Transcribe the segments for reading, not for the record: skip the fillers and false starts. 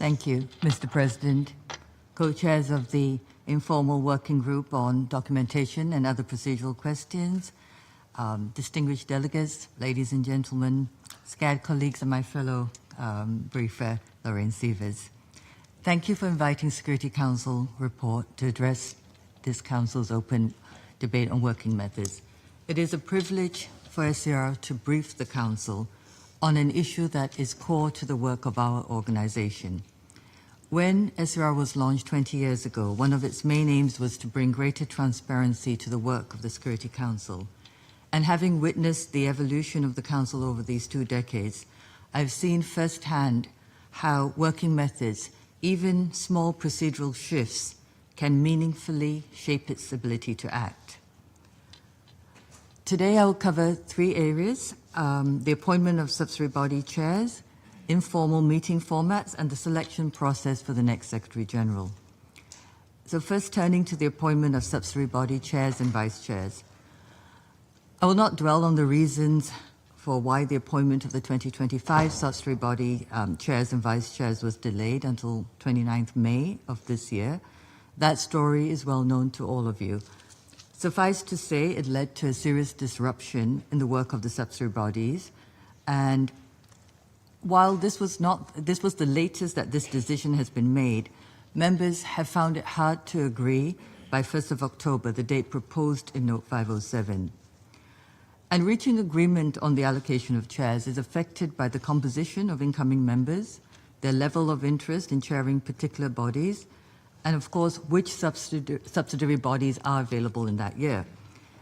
Thank you, Mr. President. Co-chairs of the Informal Working Group on Documentation and Other Procedural Questions, distinguished delegates, ladies and gentlemen, SCAD colleagues, and my fellow briefer, Lorraine Sievers. Thank you for inviting Security Council report to address this Council's open debate on working methods. It is a privilege for SCR to brief the Council on an issue that is core to the work of our organization. When SCR was launched 20 years ago, one of its main aims was to bring greater transparency to the work of the Security Council. And having witnessed the evolution of the Council over these 2 decades, I've seen firsthand how working methods, even small procedural shifts, can meaningfully shape its ability to act. Today I will cover 3 areas: the appointment of subsidiary body chairs, informal meeting formats, and the selection process for the next Secretary General. So first, turning to the appointment of subsidiary body chairs and vice chairs. I will not dwell on the reasons for why the appointment of the 2025 subsidiary body chairs and vice chairs was delayed until 29th May of this year. That story is well known to all of you. Suffice to say, it led to a serious disruption in the work of the subsidiary bodies, and while this was the latest that this decision has been made, members have found it hard to agree by 1st of October, the date proposed in Note 507. And reaching agreement on the allocation of chairs is affected by the composition of incoming members, their level of interest in chairing particular bodies, and of course, which subsidiary bodies are available in that year.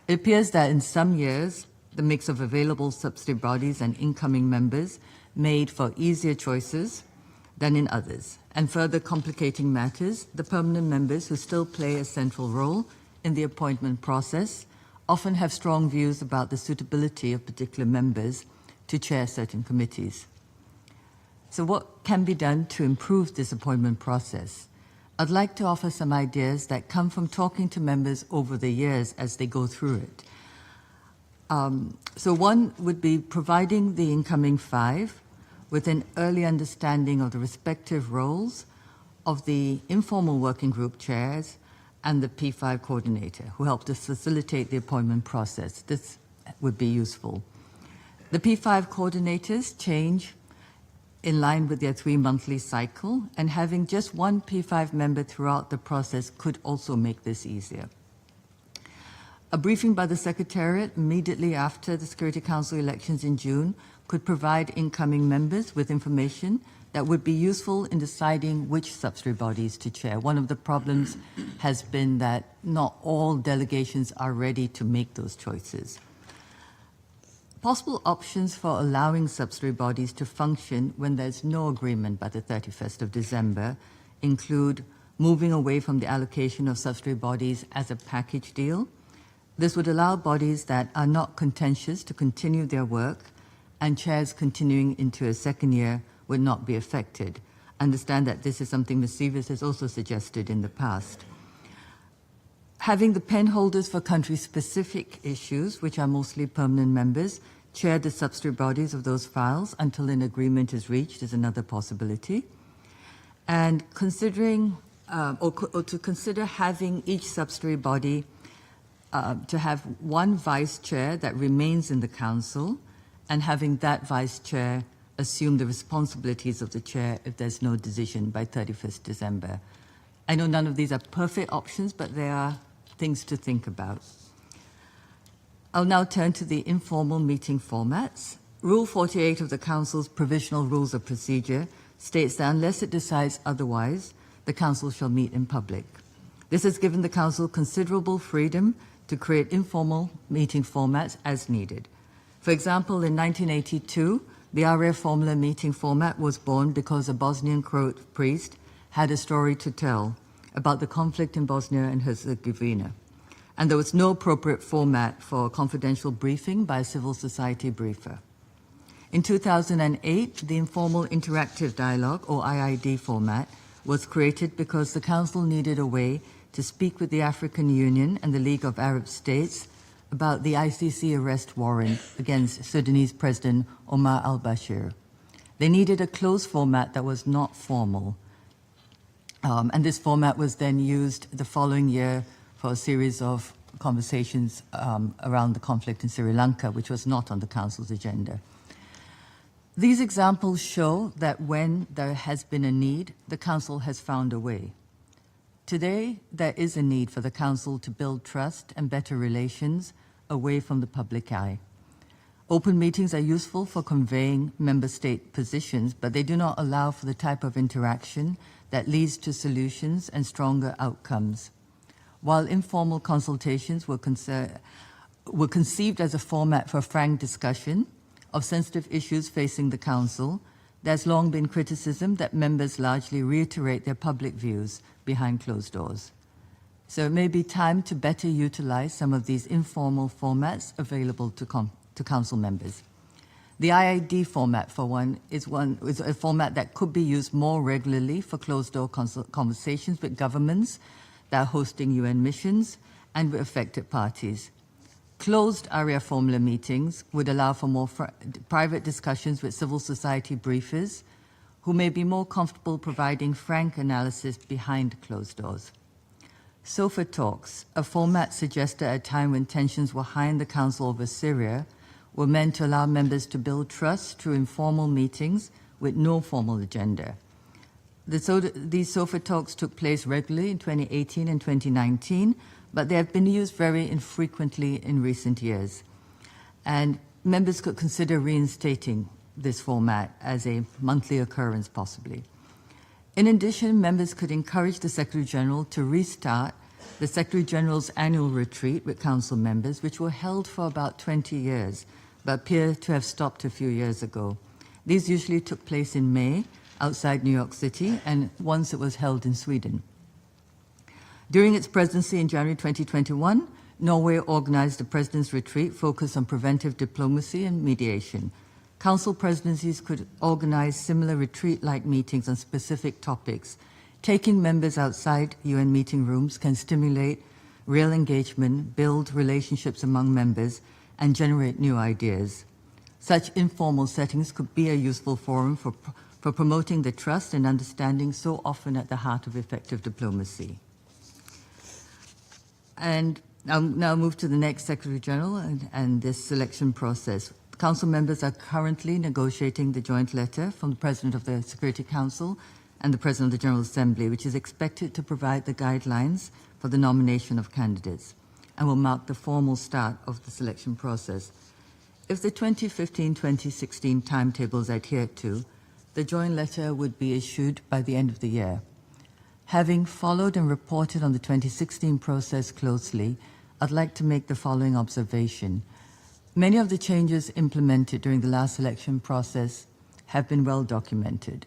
It appears that in some years, the mix of available subsidiary bodies and incoming members made for easier choices than in others. And further complicating matters, the permanent members who still play a central role in the appointment process often have strong views about the suitability of particular members to chair certain committees. So what can be done to improve this appointment process? I'd like to offer some ideas that come from talking to members over the years as they go through it. So one would be providing the incoming 5 with an early understanding of the respective roles of the informal working group chairs and the P5 coordinator, who help to facilitate the appointment process. This would be useful. The P5 coordinators change in line with their 3-monthly cycle, and having just one P5 member throughout the process could also make this easier. A briefing by the Secretariat immediately after the Security Council elections in June could provide incoming members with information that would be useful in deciding which subsidiary bodies to chair. One of the problems has been that not all delegations are ready to make those choices. Possible options for allowing subsidiary bodies to function when there's no agreement by the 31st of December include moving away from the allocation of subsidiary bodies as a package deal. This would allow bodies that are not contentious to continue their work, and chairs continuing into a second year would not be affected. Understand that this is something Ms. Sievers has also suggested in the past. Having the pen holders for country-specific issues, which are mostly permanent members, chair the subsidiary bodies of those files until an agreement is reached is another possibility. And considering, or to consider having each subsidiary body to have one vice chair that remains in the council, and having that vice chair assume the responsibilities of the chair if there's no decision by 31st December. I know none of these are perfect options, but they are things to think about. I'll now turn to the informal meeting formats. Rule 48 of the Council's Provisional Rules of Procedure states that unless it decides otherwise, the Council shall meet in public. This has given the Council considerable freedom to create informal meeting formats as needed. For example, in 1982, the RAF Formula meeting format was born because a Bosnian Croat priest had a story to tell about the conflict in Bosnia and Herzegovina, and there was no appropriate format for a confidential briefing by a civil society briefer. In 2008, the Informal Interactive Dialogue, or IID format, was created because the Council needed a way to speak with the African Union and the League of Arab States about the ICC arrest warrant against Sudanese President Omar al-Bashir. They needed a closed format that was not formal, And this format was then used the following year for a series of conversations around the conflict in Sri Lanka, which was not on the Council's agenda. These examples show that when there has been a need, the Council has found a way. Today, there is a need for the Council to build trust and better relations away from the public eye. Open meetings are useful for conveying member state positions, but they do not allow for the type of interaction that leads to solutions and stronger outcomes. While informal consultations were conceived as a format for frank discussion of sensitive issues facing the Council, there's long been criticism that members largely reiterate their public views behind closed doors. So it may be time to better utilize some of these informal formats available to Council members. The IID format, for one, is a format that could be used more regularly for closed-door conversations with governments that are hosting UN missions and with affected parties. Closed area formula meetings would allow for more private discussions with civil society briefers who may be more comfortable providing frank analysis behind closed doors. Sofa Talks, a format suggested at a time when tensions were high in the Council over Syria, were meant to allow members to build trust through informal meetings with no formal agenda. These Sofa Talks took place regularly in 2018 and 2019, but they have been used very infrequently in recent years. And members could consider reinstating this format as a monthly occurrence, possibly. In addition, members could encourage the Secretary-General to restart the Secretary-General's annual retreat with Council members, which were held for about 20 years, but appear to have stopped a few years ago. These usually took place in May, outside New York City, and once it was held in Sweden. During its presidency in January 2021, Norway organized a President's Retreat focused on preventive diplomacy and mediation. Council presidencies could organize similar retreat-like meetings on specific topics. Taking members outside UN meeting rooms can stimulate real engagement, build relationships among members, and generate new ideas. Such informal settings could be a useful forum for promoting the trust and understanding so often at the heart of effective diplomacy. And I'll now move to the next Secretary General and this selection process. Council members are currently negotiating the joint letter from the President of the Security Council and the President of the General Assembly, which is expected to provide the guidelines for the nomination of candidates and will mark the formal start of the selection process. If the 2015-2016 timetable is adhered to, the joint letter would be issued by the end of the year. Having followed and reported on the 2016 process closely, I'd like to make the following observation. Many of the changes implemented during the last selection process have been well documented,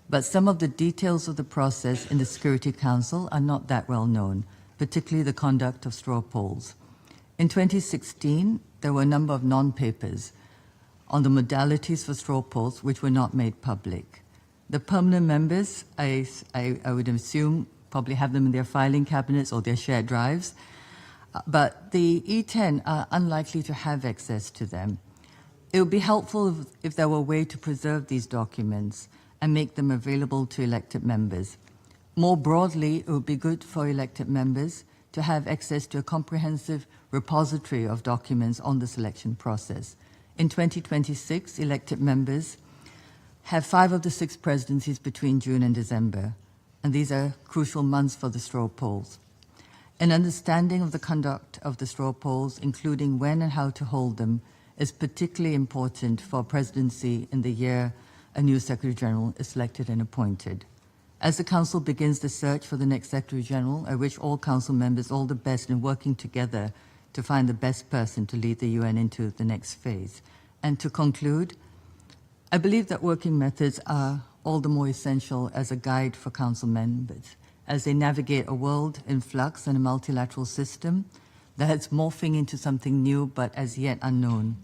but some of the details of the process in the Security Council are not that well known, particularly the conduct of straw polls. In 2016, there were a number of non-papers on the modalities for straw polls which were not made public. The permanent members, I would assume, probably have them in their filing cabinets or their shared drives, but the E10 are unlikely to have access to them. It would be helpful if there were a way to preserve these documents and make them available to elected members. More broadly, it would be good for elected members to have access to a comprehensive repository of documents on the selection process. In 2026, elected members have 5 of the 6 presidencies between June and December, and these are crucial months for the straw polls. An understanding of the conduct of the straw polls, including when and how to hold them, is particularly important for a presidency in the year a new Secretary General is selected and appointed. As the Council begins the search for the next Secretary General, I wish all Council members all the best in working together to find the best person to lead the UN into the next phase. And to conclude, I believe that working methods are all the more essential as a guide for Council members as they navigate a world in flux and a multilateral system that's morphing into something new but as yet unknown.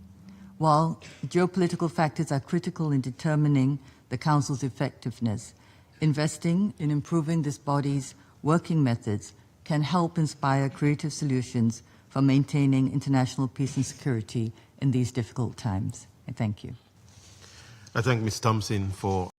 While geopolitical factors are critical in determining the Council's effectiveness, investing in improving this body's working methods can help inspire creative solutions for maintaining international peace and security in these difficult times. I thank you. I thank Ms. Thompson for